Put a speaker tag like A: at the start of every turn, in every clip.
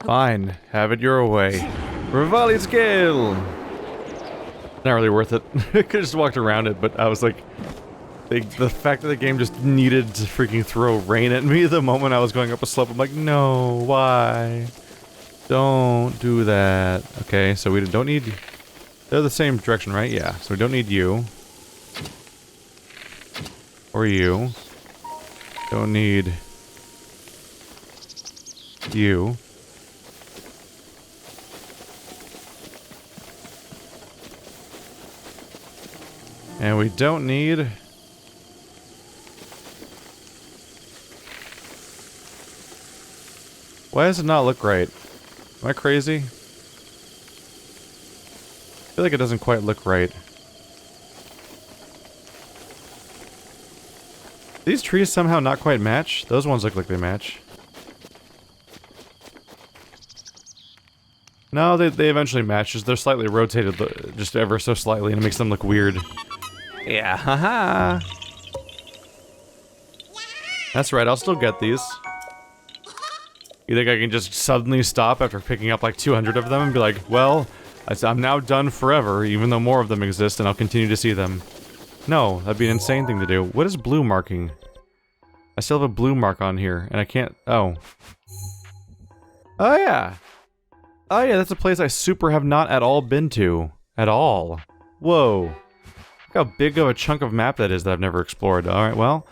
A: Fine, have it your way. Rivali scale! Not really worth it. I could've just walked around it, but I was like... The fact that the game just needed to freaking throw rain at me the moment I was going up a slope, I'm like, no, why? Don't do that. Okay, so we don't need... They're the same direction, right? Yeah, so we don't need you. Or you. Don't need... you. And we don't need... Why does it not look right? Am I crazy? I feel like it doesn't quite look right. These trees somehow not quite match? Those ones look like they match. No, they eventually match. Just they're slightly rotated, just ever so slightly, and it makes them look weird. Yeah, haha. That's right, I'll still get these. You think I can just suddenly stop after picking up like 200 of them and be like, well, I'm now done forever, even though more of them exist, and I'll continue to see them. No, that'd be an insane thing to do. What is blue marking? I still have a blue mark on here, and I can't... Oh. Oh yeah! Oh yeah, that's a place I super have not at all been to. At all. Whoa. Look how big of a chunk of map that is that I've never explored. Alright, well...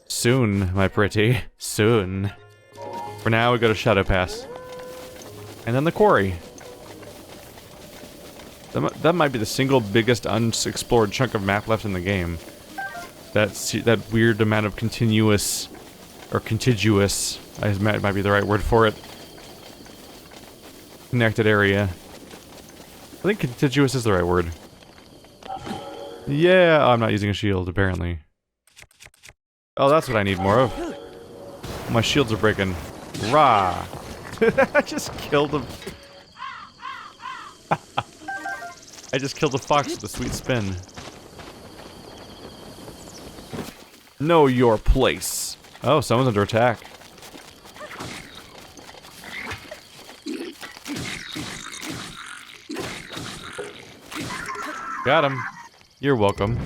A: Soon, my pretty. Soon. For now, we go to Shadow Pass. And then the quarry. That might be the single biggest unexplored chunk of map left in the game. That weird amount of continuous... Or contiguous... might be the right word for it. Connected area. I think contiguous is the right word. Yeah, oh, I'm not using a shield, apparently. Oh, that's what I need more of. My shields are breaking. Rah! I just killed him. I just killed the fox with a sweet spin. Know your place. Oh, someone's under attack. Got him. You're welcome.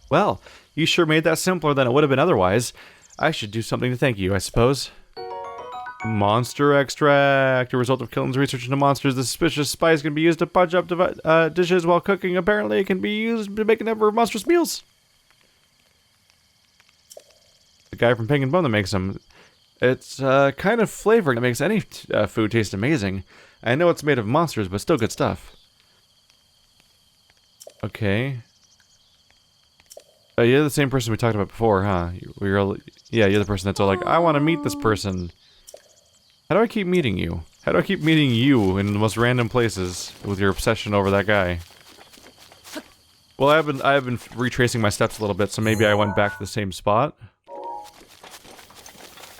A: Well, you sure made that simpler than it would have been otherwise. I should do something to thank you, I suppose. Monster extract. A result of Killen's research into monsters, the suspicious spice can be used to punch up dishes while cooking. Apparently, it can be used to make a number of monstrous meals. The guy from Pink and Bone that makes them. It's kind of flavoring that makes any food taste amazing. I know it's made of monsters, but still good stuff. Okay. Oh, you're the same person we talked about before, huh? Yeah, you're the person that's all like, I want to meet this person. How do I keep meeting you? How do I keep meeting you in the most random places with your obsession over that guy? Well, I've been retracing my steps a little bit, so maybe I went back to the same spot.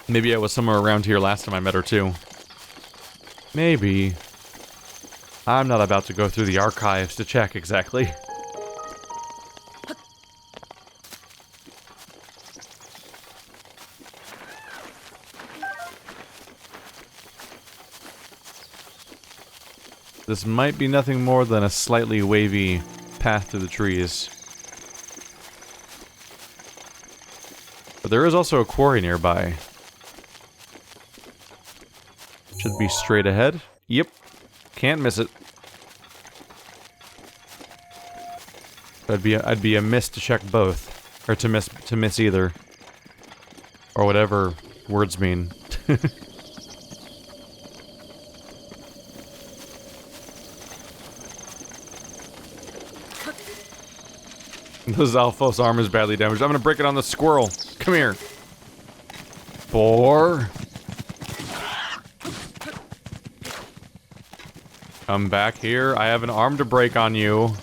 A: Maybe I was somewhere around here last time I met her too. Maybe. I'm not about to go through the archives to check exactly. This might be nothing more than a slightly wavy path through the trees. But there is also a quarry nearby. Should be straight ahead. Yep. Can't miss it. I'd be amiss to check both. Or to miss either. Or whatever words mean. The Zalfos arm is badly damaged. I'm gonna break it on the squirrel. Come here. 4. Come back here. I have an arm to break on you.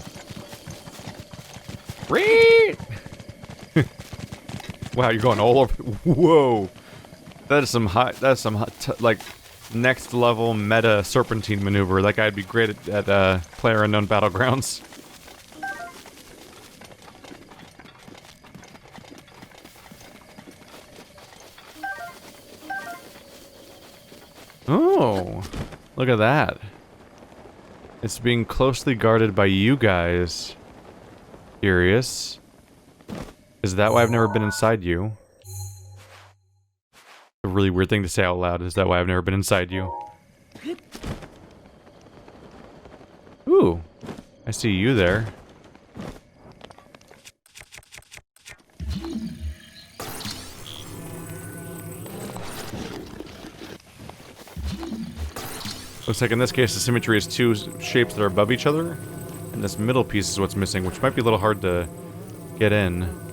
A: Reet! Wow, you're going all over. Whoa. That is some high, like, next level meta serpentine maneuver. That guy'd be great at PlayerUnknown Battlegrounds. Oh, look at that. It's being closely guarded by you guys. Curious. Is that why I've never been inside you? A really weird thing to say out loud. Is that why I've never been inside you? Ooh, I see you there. Looks like in this case the symmetry is two shapes that are above each other, and this middle piece is what's missing, which might be a little hard to get in.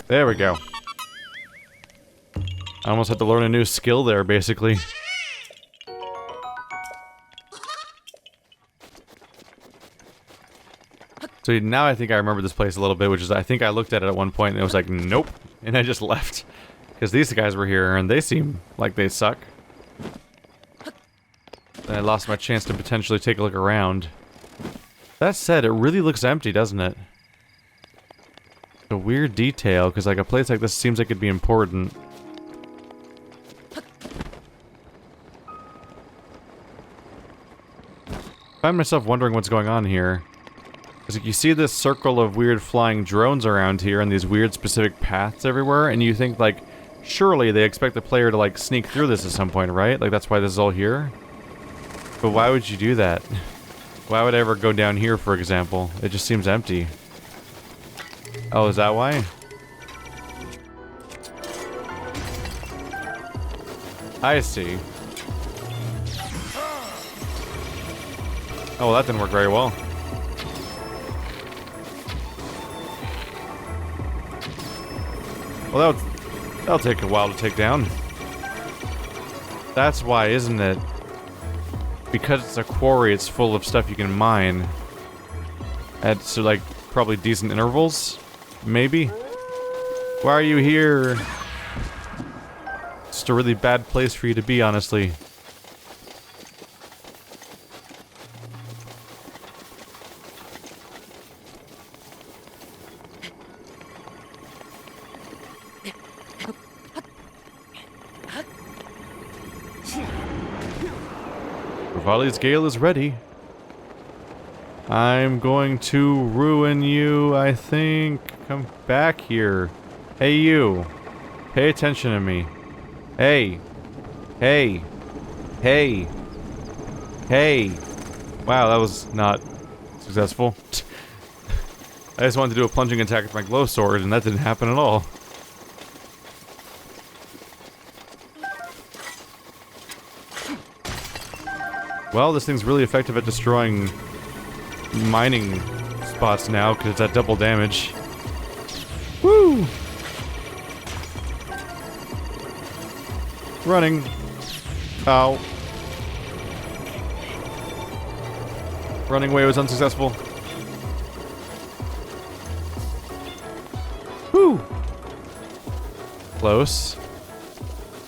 A: There we go. I almost had to learn a new skill there, basically. So now I think I remember this place a little bit, which is I think I looked at it at one point and it was like, nope. And I just left. Because these guys were here and they seem like they suck. Then I lost my chance to potentially take a look around. That said, it really looks empty, doesn't it? A weird detail, because like a place like this seems like it'd be important. I find myself wondering what's going on here. Because like, you see this circle of weird flying drones around here and these weird specific paths everywhere, and you think like, surely they expect the player to like sneak through this at some point, right? Like that's why this is all here? But why would you do that? Why would I ever go down here, for example? It just seems empty. Oh, is that why? I see. Oh, well, that didn't work very well. Well, that'll take a while to take down. That's why, isn't it? Because it's a quarry, it's full of stuff you can mine. At, so, like, probably decent intervals? Maybe? Why are you here? It's just a really bad place for you to be, honestly. Rivali's Gale is ready. I'm going to ruin you, I think. Come back here. Hey, you. Pay attention to me. Hey. Hey. Hey. Hey. Wow, that was not successful. I just wanted to do a plunging attack with my glow sword, and that didn't happen at all. Well, this thing's really effective at destroying mining spots now, because it's at double damage. Woo! Running. Ow. Running away was unsuccessful. Woo! Close.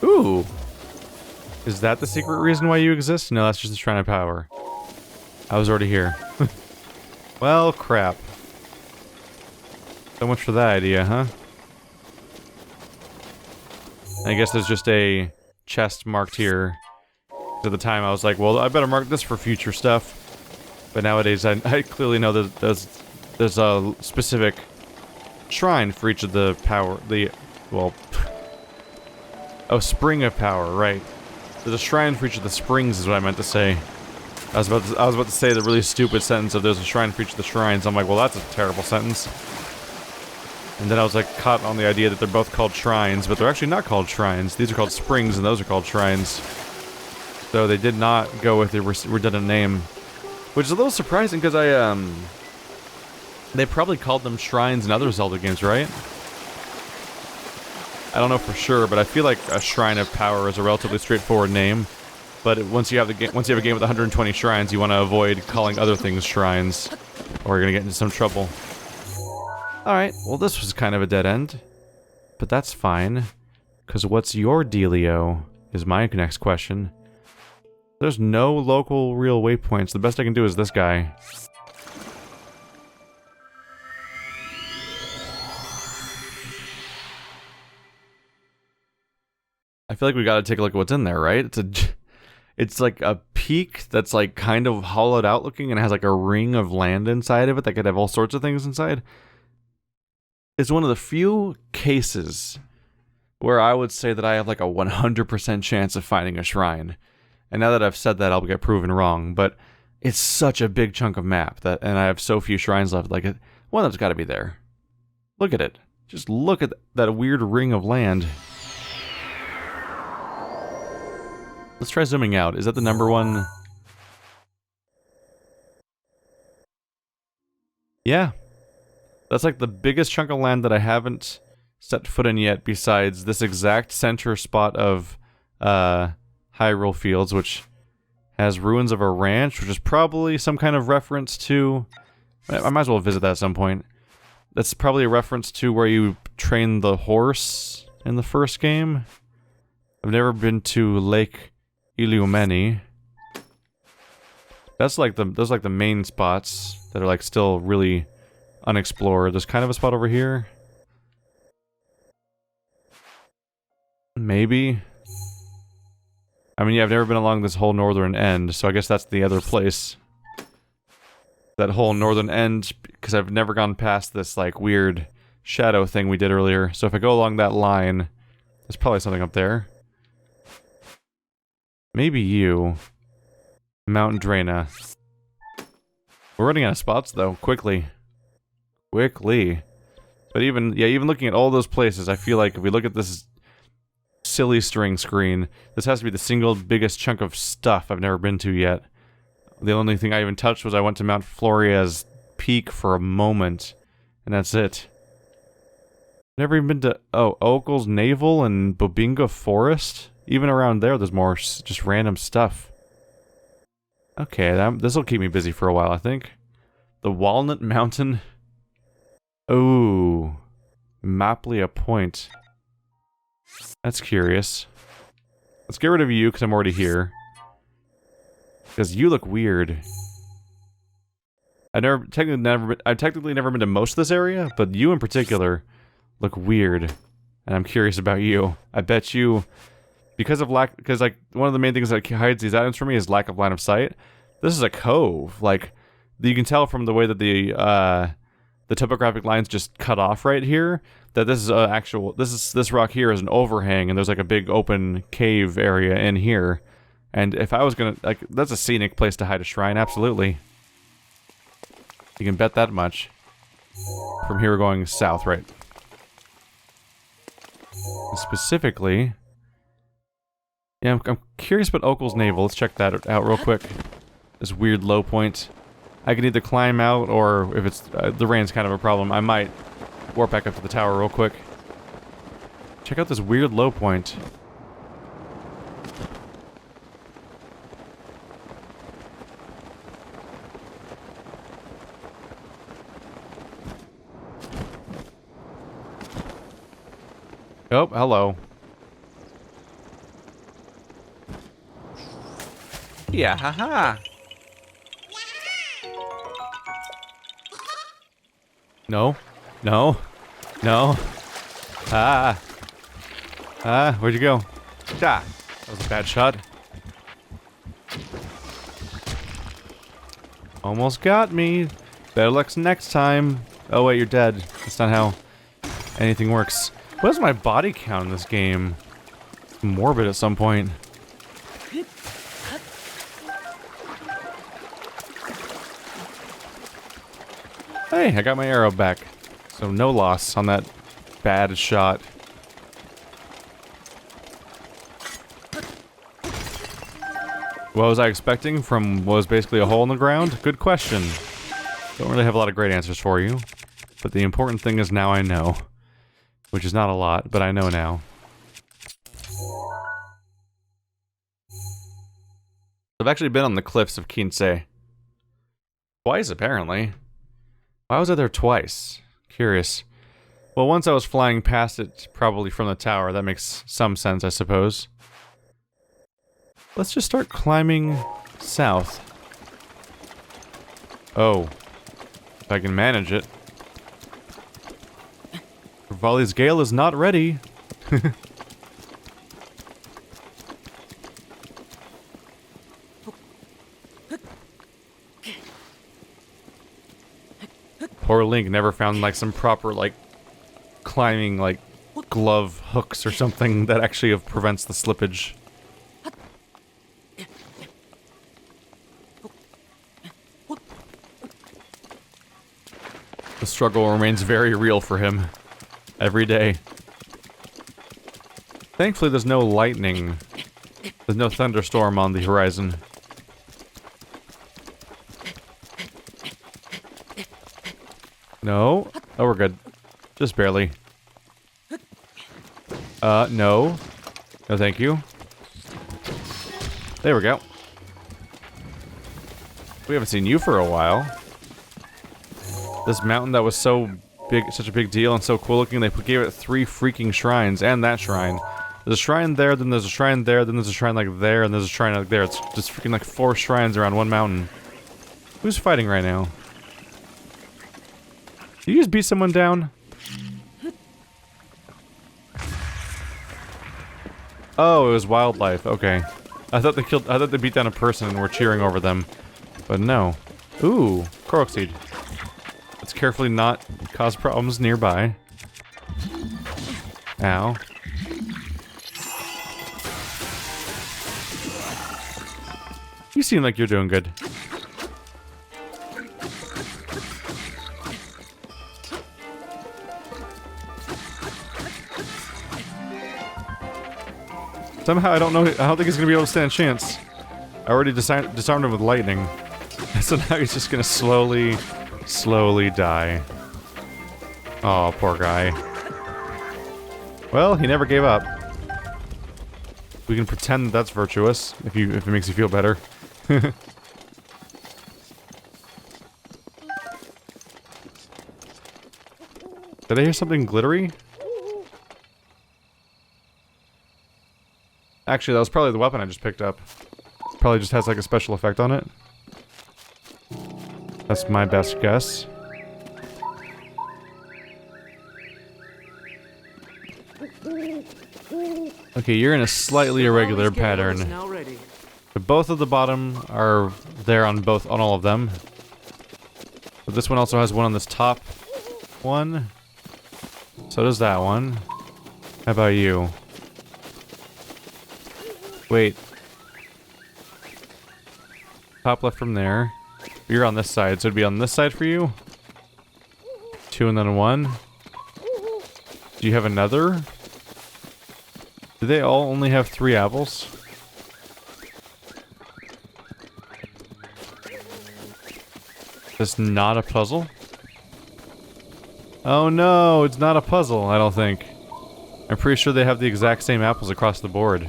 A: Ooh! Is that the secret reason why you exist? No, that's just a shrine of power. I was already here. Well, crap. So much for that idea, huh? I guess there's just a chest marked here. At the time I was like, well, I better mark this for future stuff. But nowadays I clearly know that there's a specific shrine for each of the power, well, oh, spring of power, right. There's a shrine for each of the springs is what I meant to say. I was about to say the really stupid sentence of there's a shrine for each of the shrines. I'm like, well, that's a terrible sentence. And then I was like caught on the idea that they're both called shrines, but they're actually not called shrines. These are called springs and those are called shrines. So they did not go with the redundant name. Which is a little surprising because they probably called them shrines in other Zelda games, right? I don't know for sure, but I feel like a Shrine of Power is a relatively straightforward name. But once you have a game with 120 shrines, you want to avoid calling other things shrines, or you're gonna get into some trouble. All right, well this was kind of a dead end. but that's fine. Because what's your dealio is my next question. There's no local real waypoints. The best I can do is this guy. I feel like we gotta take a look at what's in there, right? It's like a peak that's like kind of hollowed out looking and has like a ring of land inside of it that could have all sorts of things inside. It's one of the few cases where I would say that I have like a 100% chance of finding a shrine. And now that I've said that, I'll get proven wrong, but it's such a big chunk of map that, and I have so few shrines left, like one that's gotta be there. Look at it. Just look at that weird ring of land. Let's try zooming out. Is that the number one? Yeah. That's like the biggest chunk of land that I haven't set foot in yet, besides this exact center spot of Hyrule Fields, which has ruins of a ranch, which is probably some kind of reference to... I might as well visit that at some point. That's probably a reference to where you train the horse in the first game. I've never been to Lake Ilumeni. That's like those are like the main spots that are like still really unexplored. There's kind of a spot over here. Maybe. I mean, yeah, I've never been along this whole northern end, so I guess that's the other place. That whole northern end, because I've never gone past this like weird shadow thing we did earlier. So if I go along that line, there's probably something up there. Maybe you. Mount Draina. We're running out of spots, though. Quickly. Quickly. But even looking at all those places, I feel like if we look at this silly string screen, this has to be the single biggest chunk of stuff I've never been to yet. The only thing I even touched was I went to Mount Floria's peak for a moment, and that's it. Never even been to, Oakle's Navel and Bobinga Forest? Even around there, there's more just random stuff. Okay, this'll keep me busy for a while, I think. The Walnut Mountain. Oh. Maplia Point. That's curious. Let's get rid of you, because I'm already here. Because you look weird. I've technically never been to most of this area, but you in particular look weird. And I'm curious about you. I bet you... Because like, one of the main things that hides these items from me is lack of line of sight. This is a cove. Like, you can tell from the way that the topographic lines just cut off right here, that this is this rock here is an overhang, and there's like a big open cave area in here. And if I was gonna, like, that's a scenic place to hide a shrine, absolutely. You can bet that much. From here we're going south, right? Specifically... Yeah, I'm curious about Oakle's Navel. Let's check that out real quick. This weird low point. I can either climb out, or if it's... the rain's kind of a problem, I might warp back up to the tower real quick. Check out this weird low point. Oh, hello. Yeah, haha. No. No. No. Ah. Ah, where'd you go? Ah, that was a bad shot. Almost got me. Better luck next time. Oh wait, you're dead. That's not how anything works. What is my body count in this game? It's morbid at some point. Hey, I got my arrow back. So no loss on that bad shot. What was I expecting from what was basically a hole in the ground? Good question. Don't really have a lot of great answers for you. But the important thing is now I know. Which is not a lot, but I know now. I've actually been on the cliffs of Kinsei. Twice, apparently. Why was I there twice? Curious. Well, once I was flying past it, probably from the tower. That makes some sense, I suppose. Let's just start climbing south. Oh. If I can manage it. Rivali's Gale is not ready. Poor Link never found, like, some proper, like, climbing, like, glove hooks or something that actually prevents the slippage. The struggle remains very real for him. Every day. Thankfully, there's no lightning. There's no thunderstorm on the horizon. No. Oh, we're good. Just barely. No. No, thank you. There we go. We haven't seen you for a while. This mountain that was so big, such a big deal and so cool looking, they gave it 3 freaking shrines, and that shrine. There's a shrine there, then there's a shrine there, then there's a shrine like there, and there's a shrine like there. It's just freaking like 4 shrines around one mountain. Who's fighting right now? Did you just beat someone down? Oh, it was wildlife. Okay. I thought they beat down a person and were cheering over them. But no. Ooh, Korok Seed. Let's carefully not cause problems nearby. Ow. You seem like you're doing good. Somehow I don't think he's gonna be able to stand a chance. I already disarmed him with lightning. So now he's just gonna slowly die. Oh, poor guy. Well, he never gave up. We can pretend that's virtuous, if it makes you feel better. Did I hear something glittery? Actually, that was probably the weapon I just picked up. Probably just has like a special effect on it. That's my best guess. Okay, you're in a slightly irregular pattern. But both of the bottom are there on all of them. But this one also has one on this top one. So does that one. How about you? Wait. Top left from there. You're on this side, so it'd be on this side for you? 2 and then 1. Do you have another? Do they all only have 3 apples? This not a puzzle? Oh no, it's not a puzzle, I don't think. I'm pretty sure they have the exact same apples across the board.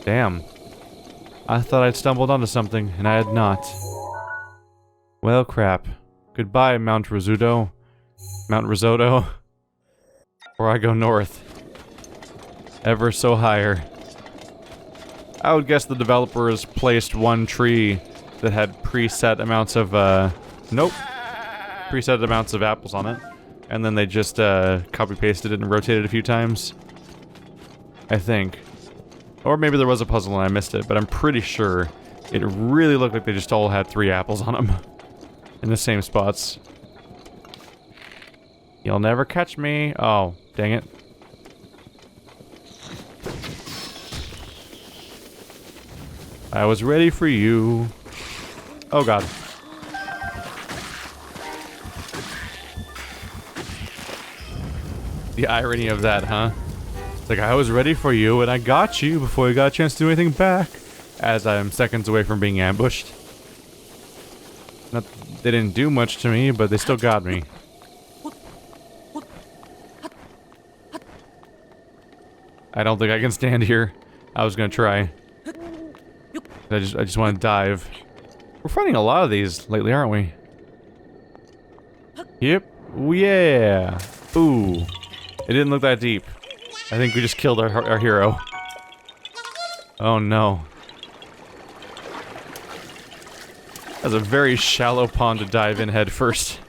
A: Damn. I thought I'd stumbled onto something, and I had not. Well, crap. Goodbye, Mount Risotto. Mount Risotto. Or I go north. Ever so higher. I would guess the developers placed one tree that had preset amounts of, nope. Preset amounts of apples on it. And then they just, copy-pasted it and rotated a few times. I think. Or maybe there was a puzzle and I missed it, but I'm pretty sure it really looked like they just all had 3 apples on them. In the same spots. You'll never catch me. Oh, dang it. I was ready for you. Oh god. The irony of that, huh? It's like, I was ready for you and I got you before you got a chance to do anything back. As I am seconds away from being ambushed. They didn't do much to me, but they still got me. I don't think I can stand here. I was gonna try. I just want to dive. We're finding a lot of these lately, aren't we? Yep. Yeah. Ooh. It didn't look that deep. I think we just killed our hero. Oh no. That's a very shallow pond to dive in head first.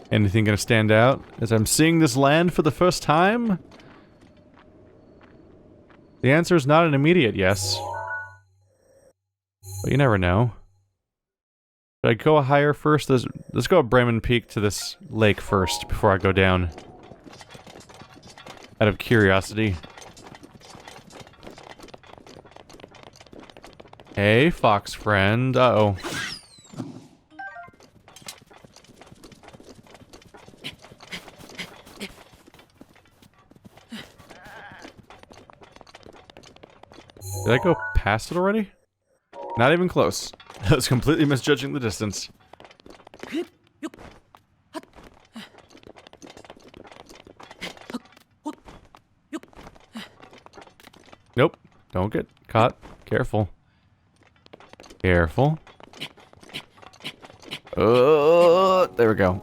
A: Anything gonna stand out as I'm seeing this land for the first time? The answer is not an immediate yes. But you never know. Should I go higher first? Let's go up Bremen Peak to this lake first before I go down. Out of curiosity. Hey, fox friend. Uh-oh. Did I go past it already? Not even close. I was completely misjudging the distance. Nope. Don't get caught. Careful. Careful. There we go.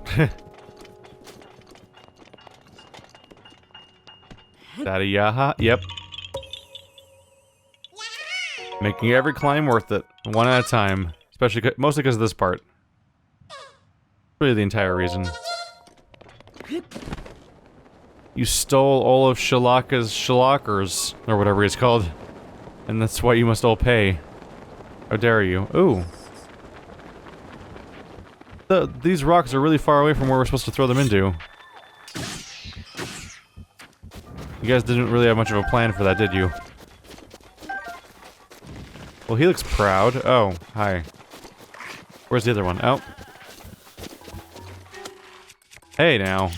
A: Daddy yaha. Yep. Making every climb worth it, one at a time. Especially, mostly because of this part. Really the entire reason. You stole all of Shalaka's Shalakers, or whatever he's called. And that's why you must all pay. How dare you. Ooh. These rocks are really far away from where we're supposed to throw them into. You guys didn't really have much of a plan for that, did you? Well, he looks proud. Oh, hi. Where's the other one? Oh. Hey, now.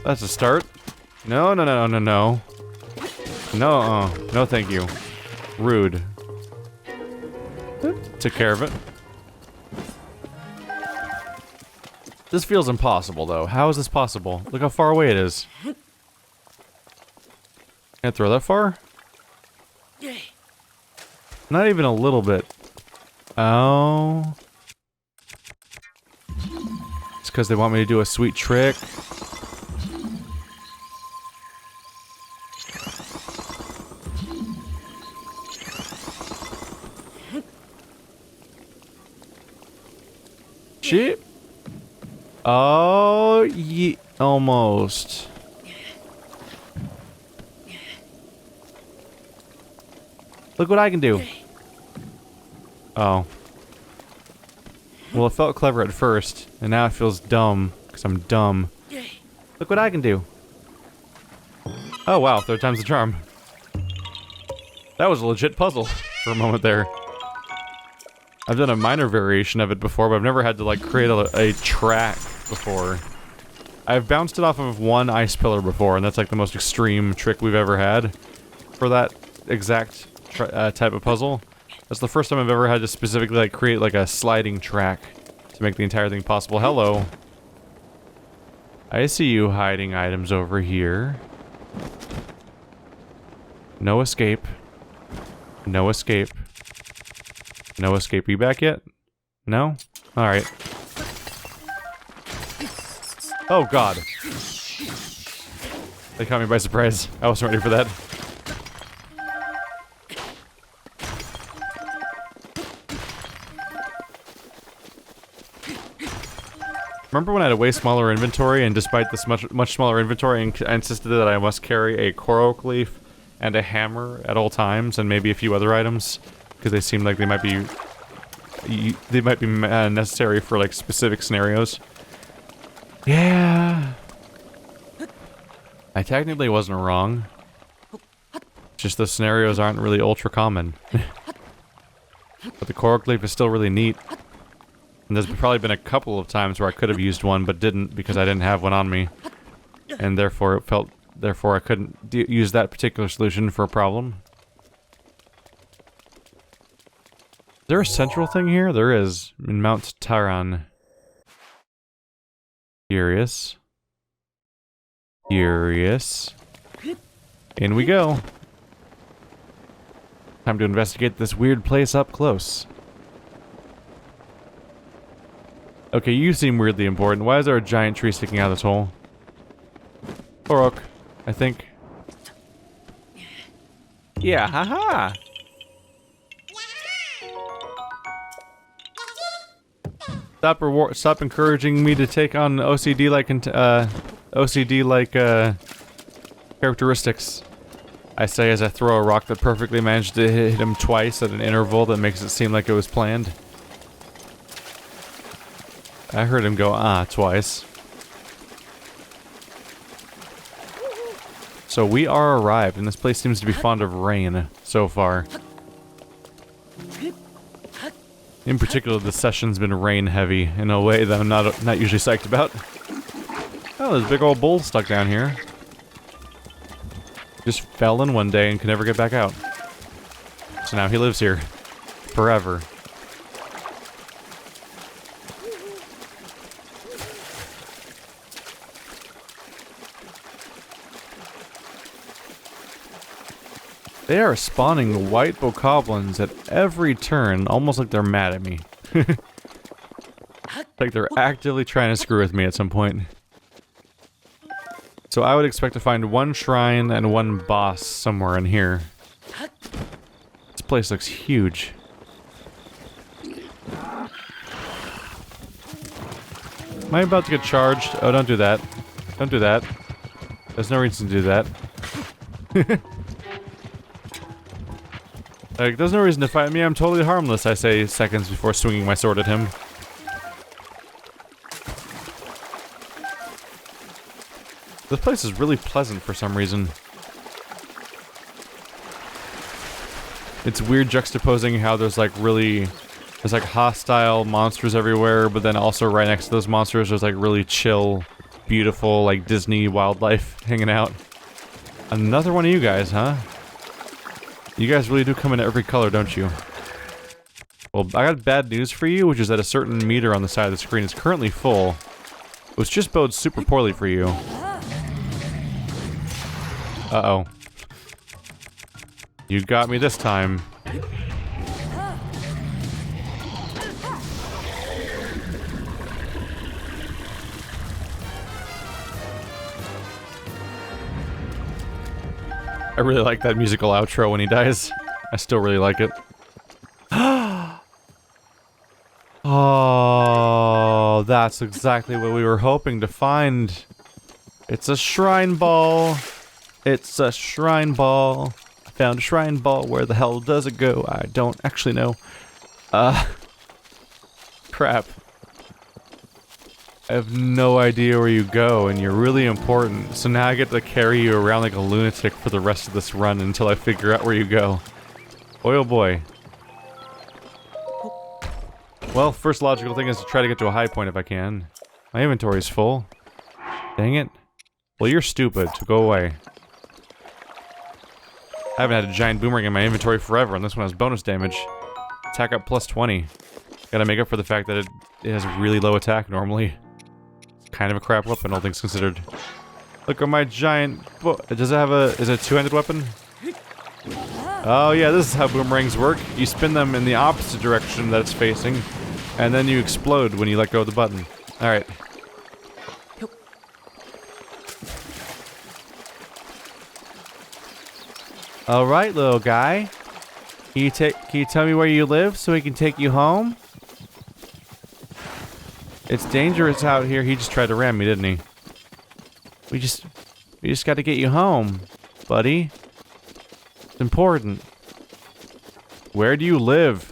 A: That's a start. No, no, no, no, no, no. No, no thank you. Rude. Took care of it. This feels impossible, though. How is this possible? Look how far away it is. Can't throw that far? Not even a little bit. Oh. It's because they want me to do a sweet trick. Shit. Oh, almost. Look what I can do. Oh. Well, it felt clever at first, and now it feels dumb, because I'm dumb. Look what I can do. Oh wow, third time's the charm. That was a legit puzzle for a moment there. I've done a minor variation of it before, but I've never had to, like, create a track before. I've bounced it off of one ice pillar before, and that's, like, the most extreme trick we've ever had for that exact type of puzzle. That's the first time I've ever had to specifically, like, create, like, a sliding track to make the entire thing possible. Hello. I see you hiding items over here. No escape. No escape. No escape. Are you back yet? No? Alright. Oh god. They caught me by surprise. I wasn't ready for that. Remember when I had a way smaller inventory, and despite this much smaller inventory, I insisted that I must carry a Oakle leaf and a hammer at all times, and maybe a few other items? Because they seemed like they might be necessary for, like, specific scenarios. Yeah. I technically wasn't wrong. Just the scenarios aren't really ultra common. But the Korok leaf is still really neat. And there's probably been a couple of times where I could have used one, but didn't because I didn't have one on me. And therefore I couldn't use that particular solution for a problem. Is there a central thing here? There is, in Mount Taran. Curious. Curious. In we go. Time to investigate this weird place up close. Okay, you seem weirdly important. Why is there a giant tree sticking out of this hole? Or oak, I think. Yeah, haha! Stop encouraging me to take on OCD-like characteristics. I say as I throw a rock that perfectly managed to hit him twice at an interval that makes it seem like it was planned. I heard him go, ah, twice. So we are arrived, and this place seems to be fond of rain so far. In particular, this session's been rain heavy in a way that I'm not usually psyched about. Oh, there's a big old bull stuck down here. Just fell in one day and can never get back out. So now he lives here. Forever. They are spawning white bokoblins at every turn, almost like they're mad at me. Like they're actively trying to screw with me at some point. So I would expect to find one shrine and one boss somewhere in here. This place looks huge. Am I about to get charged? Oh, don't do that. Don't do that. There's no reason to do that. Like, there's no reason to fight me, I'm totally harmless, I say seconds before swinging my sword at him. This place is really pleasant for some reason. It's weird juxtaposing how there's like hostile monsters everywhere, but then also right next to those monsters there's like really chill, beautiful, like Disney wildlife hanging out. Another one of you guys, huh? You guys really do come in every color, don't you? Well, I got bad news for you, which is that a certain meter on the side of the screen is currently full, which just bodes super poorly for you. Uh-oh. You got me this time. I really like that musical outro when he dies. I still really like it. Oh, that's exactly what we were hoping to find. It's a shrine ball. It's a shrine ball. I found a shrine ball. Where the hell does it go? I don't actually know. Crap. I have no idea where you go, and you're really important. So now I get to carry you around like a lunatic for the rest of this run until I figure out where you go. Boy, oh boy. Well, first logical thing is to try to get to a high point if I can. My inventory's full. Dang it. Well, you're stupid, so go away. I haven't had a giant boomerang in my inventory forever, and this one has bonus damage. Attack up plus 20. Gotta make up for the fact that it has really low attack normally. Kind of a crap weapon, all things considered. Look at my giant does it have is it a two-handed weapon? Oh yeah, this is how boomerangs work. You spin them in the opposite direction that it's facing, and then you explode when you let go of the button. Alright. Alright, little guy. Can you tell me where you live so we can take you home? It's dangerous out here. He just tried to ram me, didn't he? We just gotta get you home, buddy. It's important. Where do you live?